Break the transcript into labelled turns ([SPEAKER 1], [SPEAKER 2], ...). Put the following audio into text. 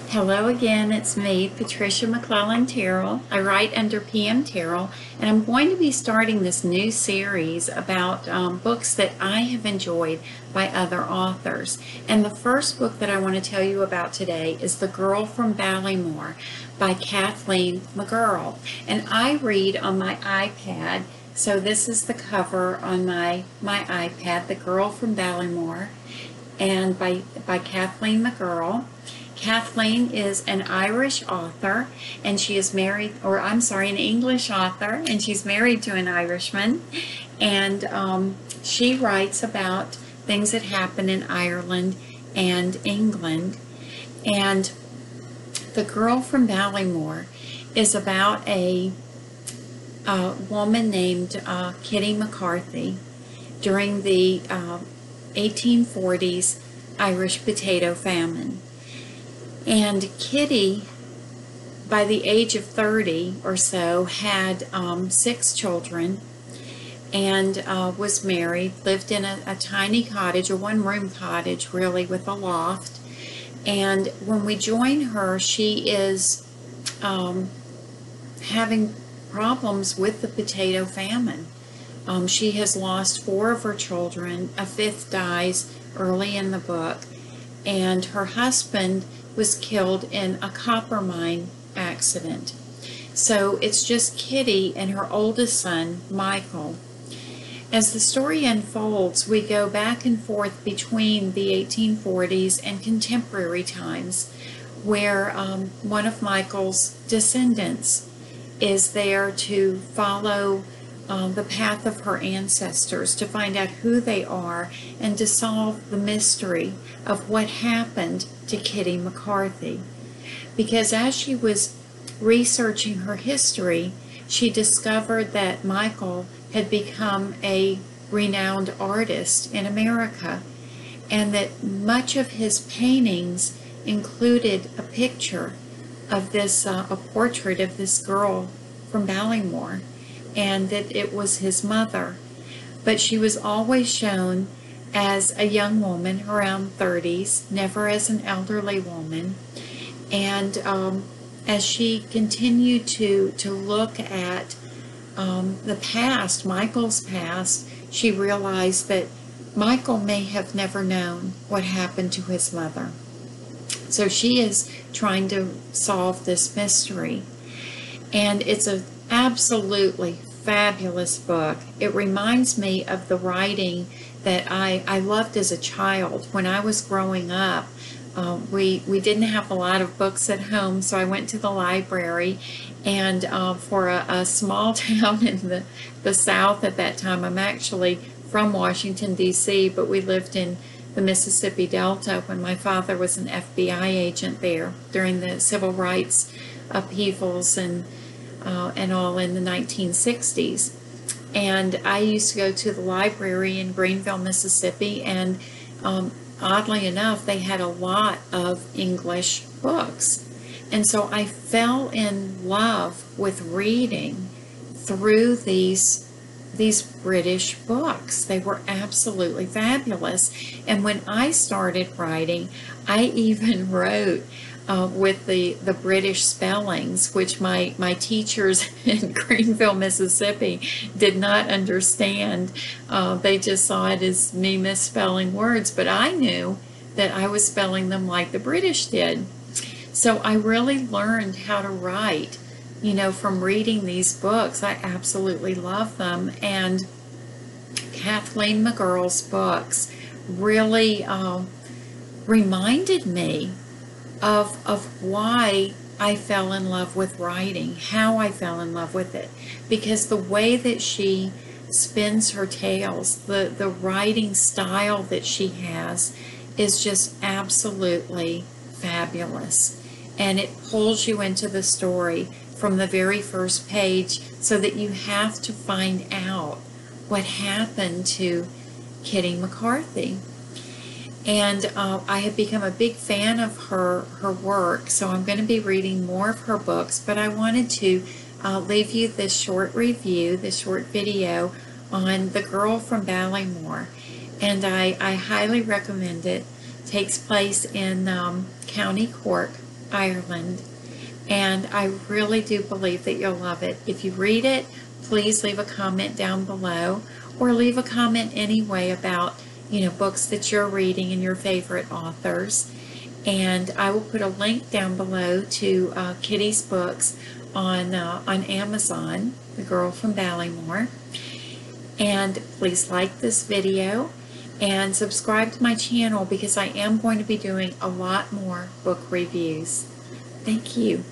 [SPEAKER 1] Hello again, it's me, Patricia McClellan Terrell. I write under PM Terrell, and I'm going to be starting this new series about books that I have enjoyed by other authors. And the first book that I want to tell you about today is The Girl from Ballymor by Kathleen McGurl. And I read on my iPad, so this is the cover on my iPad, The Girl from Ballymor, and by Kathleen McGurl. Kathleen is an Irish author, and she is married, or I'm sorry, an English author, and she's married to an Irishman. And she writes about things that happen in Ireland and England. And The Girl from Ballymor is about a woman named Kitty McCarthy during the 1840s Irish potato famine. And Kitty, by the age of 30 or so, had 6 children and was married, lived in a tiny cottage, a one-room cottage really, with a loft. And when we join her, she is having problems with the potato famine. She has lost 4 of her children. A 5th dies early in the book. And her husband was killed in a copper mine accident. So it's just Kitty and her oldest son, Michael. As the story unfolds, we go back and forth between the 1840s and contemporary times, where one of Michael's descendants is there to follow the path of her ancestors, to find out who they are and to solve the mystery of what happened to Kitty McCarthy. Because as she was researching her history, she discovered that Michael had become a renowned artist in America, and that much of his paintings included a picture of this, a portrait of this girl from Ballymor, and that it was his mother. But she was always shown as a young woman around 30s, never as an elderly woman. And as she continued to look at the past, Michael's past, she realized that Michael may have never known what happened to his mother. So she is trying to solve this mystery. And it's an absolutely fabulous book. It reminds me of the writing that I loved as a child. When I was growing up, we didn't have a lot of books at home, so I went to the library, and for a small town in the South at that time, I'm actually from Washington, D.C., but we lived in the Mississippi Delta when my father was an FBI agent there during the civil rights upheavals and all in the 1960s. And I used to go to the library in Greenville, Mississippi, and oddly enough, they had a lot of English books. And so I fell in love with reading through these British books. They were absolutely fabulous. And when I started writing, I even wrote with the British spellings, which my teachers in Greenville, Mississippi did not understand. They just saw it as me misspelling words, but I knew that I was spelling them like the British did. So I really learned how to write, from reading these books. I absolutely love them. And Kathleen McGurl's books really reminded me of why I fell in love with writing, how I fell in love with it. Because the way that she spins her tales, the writing style that she has is just absolutely fabulous. And it pulls you into the story from the very first page, so that you have to find out what happened to Kitty McCarthy. And I have become a big fan of her work, so I'm going to be reading more of her books, but I wanted to leave you this short review, this short video on The Girl from Ballymor, and I highly recommend it. It takes place in County Cork, Ireland. And I really do believe that you'll love it. If you read it, please leave a comment down below, or leave a comment anyway about, books that you're reading and your favorite authors. And I will put a link down below to Kitty's books on Amazon, The Girl from Ballymor. And please like this video and subscribe to my channel, because I am going to be doing a lot more book reviews. Thank you.